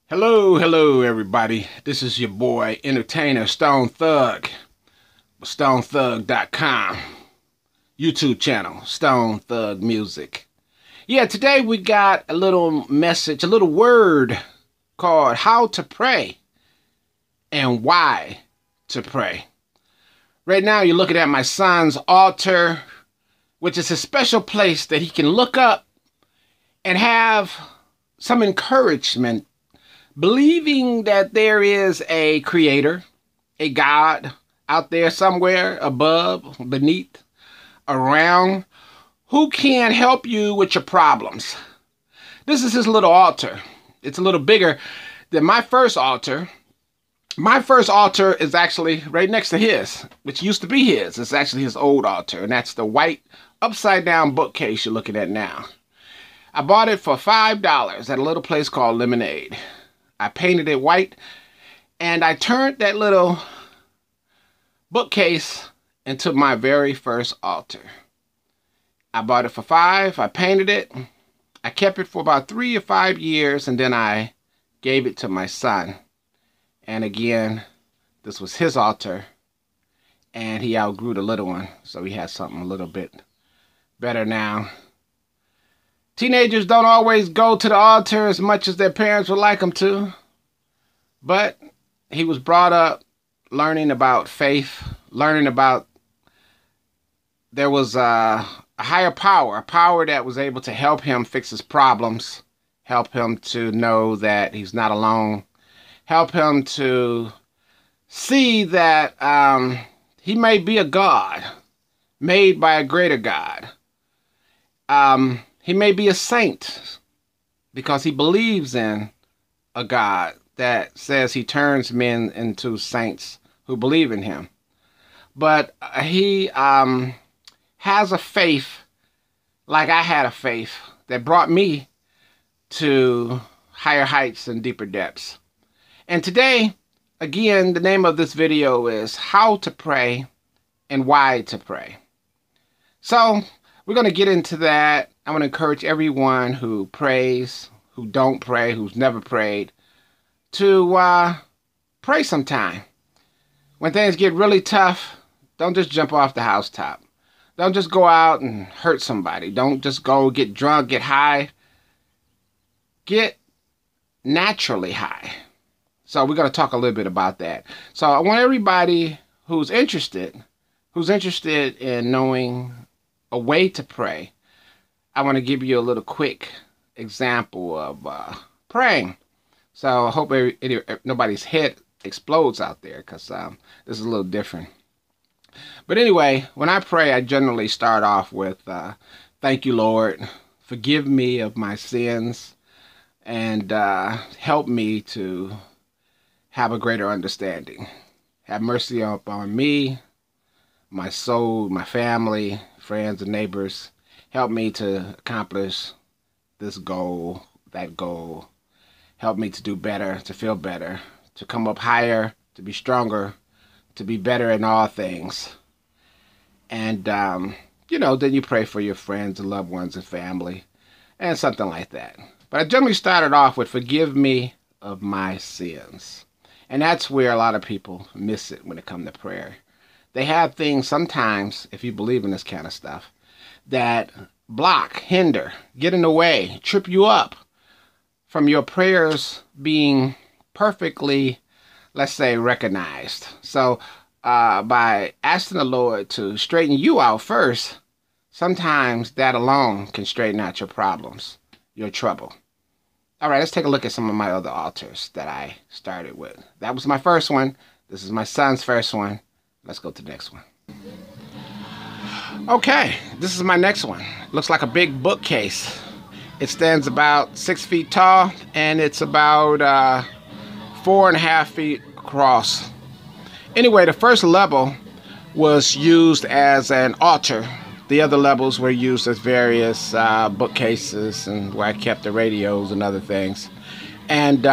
Hello everybody. This is your boy, entertainer Stone Thug. StoneThug.com. YouTube channel, Stone Thug Music. Yeah, today we got a little message, a little word called how to pray and why to pray. Right now you're looking at my son's altar, which is a special place that he can look up and have some encouragement, believing that there is a creator, a God out there somewhere above, beneath, around, who can help you with your problems. This is his little altar. It's a little bigger than my first altar. My first altar is actually right next to his, which used to be his. It's actually his old altar, and that's the white upside down bookcase you're looking at now. I bought it for $5 at a little place called Lemonade. I painted it white, and I turned that little bookcase into my very first altar. I bought it for $5. I painted it. I kept it for about 3 or 5 years, and then I gave it to my son. And again, this was his altar, and he outgrew the little one, so he has something a little bit better now. Teenagers don't always go to the altar as much as their parents would like them to. But he was brought up learning about faith, learning about there was a higher power, a power that was able to help him fix his problems, help him to know that he's not alone, help him to see that he may be a God made by a greater God. He may be a saint because he believes in a God that says he turns men into saints who believe in him. But he has a faith like I had a faith that brought me to higher heights and deeper depths. And today, again, the name of this video is how to pray and why to pray. So we're going to get into that. I want to encourage everyone who prays, who don't pray, who's never prayed, to pray sometime. When things get really tough, don't just jump off the housetop. Don't just go out and hurt somebody. Don't just go get drunk, get high. Get naturally high. So we're going to talk a little bit about that. So I want everybody who's interested in knowing a way to pray, I want to give you a little quick example of praying. So I hope nobody's head explodes out there, because this is a little different. But anyway, when I pray, I generally start off with, thank you, Lord. Forgive me of my sins, and help me to have a greater understanding. Have mercy upon me, my soul, my family, friends and neighbors. Help me to accomplish this goal, that goal. Help me to do better, to feel better, to come up higher, to be stronger, to be better in all things. And, then you pray for your friends and loved ones and family and something like that. But I generally started off with forgive me of my sins. And that's where a lot of people miss it when it comes to prayer. They have things sometimes, if you believe in this kind of stuff, that block, hinder, get in the way, trip you up from your prayers being perfectly, let's say, recognized. So by asking the Lord to straighten you out first, sometimes that alone can straighten out your problems, your trouble. All right, let's take a look at some of my other altars that I started with. That was my first one. This is my son's first one. Let's go to the next one. Okay, this is my next one. Looks like a big bookcase. It stands about 6 feet tall, and it's about 4.5 feet across. Anyway, the first level was used as an altar. The other levels were used as various bookcases, and where I kept the radios and other things. And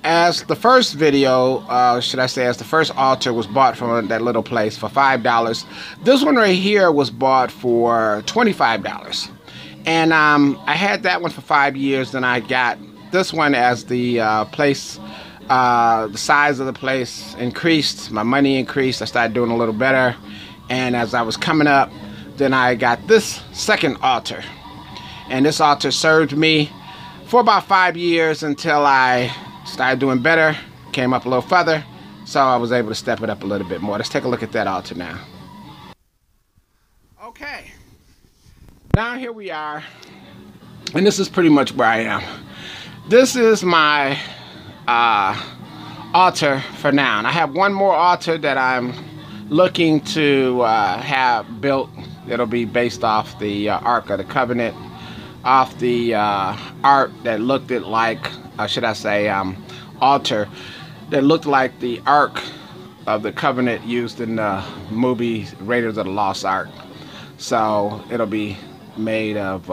as the first video, as the first altar was bought from that little place for $5, this one right here was bought for $25. And I had that one for 5 years, then I got this one as the the size of the place increased, my money increased, I started doing a little better. And as I was coming up, then I got this second altar. And this altar served me for about 5 years until I started doing better, came up a little further, so I was able to step it up a little bit more. Let's take a look at that altar now. Okay, now here we are, and this is pretty much where I am. This is my altar for now, and I have one more altar that I'm looking to have built. It'll be based off the Ark of the Covenant, off the art that looked it like, should I say, altar that looked like the Ark of the Covenant used in the movie Raiders of the Lost Ark. So it'll be made of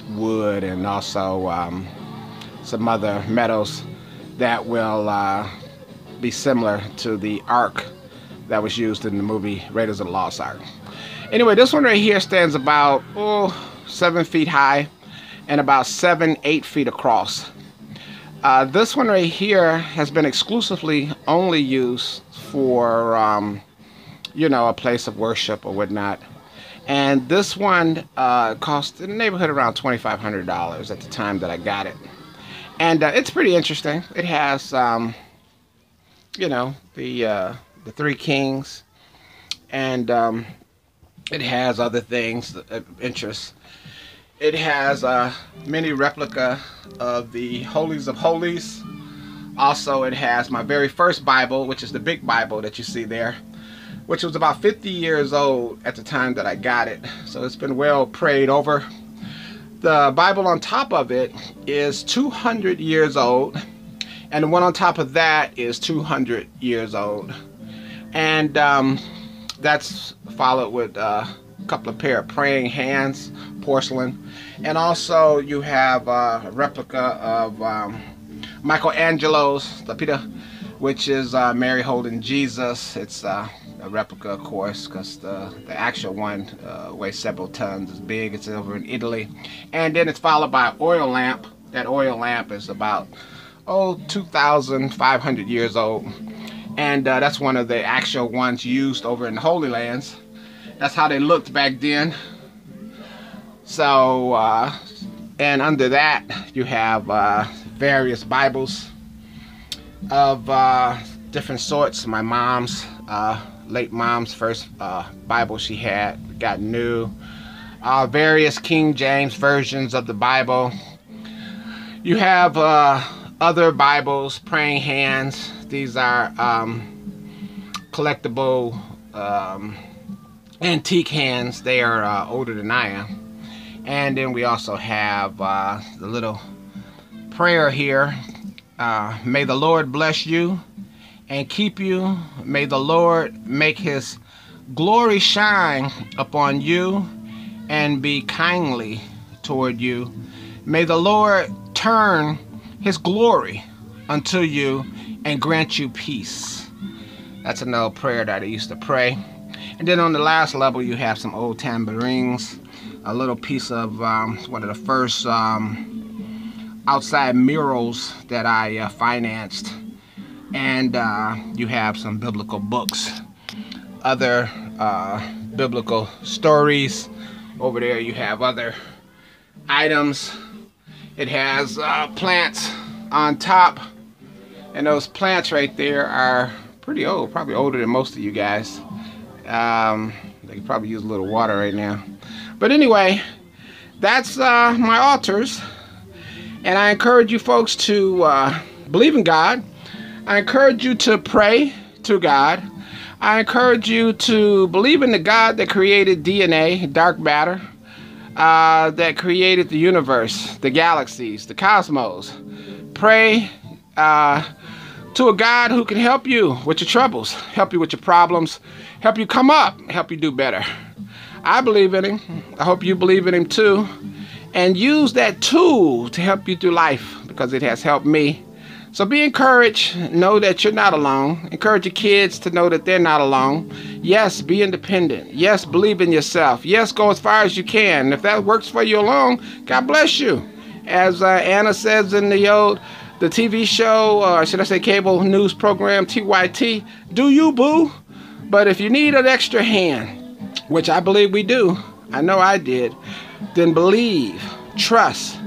wood and also some other metals that will be similar to the Ark that was used in the movie Raiders of the Lost Ark. Anyway, this one right here stands about 7 feet high and about 7-8 feet across. This one right here has been exclusively only used for you know, a place of worship or whatnot. And this one cost in the neighborhood around $2,500 at the time that I got it. And it's pretty interesting. It has you know, the three kings, and it has other things of interest. It has a mini replica of the Holies of Holies. Also, it has my very first Bible, which is the big Bible that you see there, which was about 50 years old at the time that I got it. So it's been well prayed over. The Bible on top of it is 200 years old, and the one on top of that is 200 years old. And that's followed with a couple of pair of praying hands, porcelain. And also you have a replica of Michelangelo's The Pieta, which is Mary holding Jesus. It's a replica, of course, because the actual one weighs several tons. It's big. It's over in Italy. And then it's followed by an oil lamp. That oil lamp is about 2,500 years old. And that's one of the actual ones used over in the Holy Lands. That's how they looked back then. So, and under that, you have various Bibles of different sorts. My mom's, late mom's first Bible she had, got new. Various King James versions of the Bible. You have other Bibles, praying hands. These are collectible antique hands. They are older than I am. And then we also have the little prayer here. May the Lord bless you and keep you. May the Lord make his glory shine upon you and be kindly toward you. May the Lord turn his glory unto you and grant you peace. That's an old prayer that I used to pray. And then on the last level, you have some old tambourines, a little piece of one of the first outside murals that I financed. And you have some biblical books, other biblical stories. Over there you have other items. It has plants on top, and those plants right there are pretty old, probably older than most of you guys. They could probably use a little water right now. But anyway, that's my altars, and I encourage you folks to believe in God. I encourage you to pray to God. I encourage you to believe in the God that created DNA, dark matter, that created the universe, the galaxies, the cosmos. Pray to a God who can help you with your troubles, help you with your problems, help you come up, help you do better. I believe in him. I hope you believe in him too. And use that tool to help you through life, because it has helped me. So be encouraged. Know that you're not alone. Encourage your kids to know that they're not alone. Yes, be independent. Yes, believe in yourself. Yes, go as far as you can. If that works for you alone, God bless you. As Anna says in the TV show, or should I say cable news program, TYT, do you, boo? But if you need an extra hand, which I believe we do, I know I did, then believe, trust,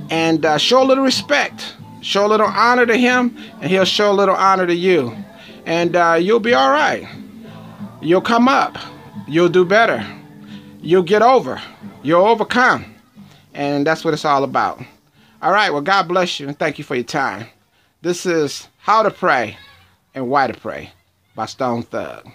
and show a little respect. Show a little honor to him, and he'll show a little honor to you. And you'll be all right. You'll come up. You'll do better. You'll get over. You'll overcome. And that's what it's all about. All right, well, God bless you, and thank you for your time. This is How to Pray and Why to Pray by Stone Thug.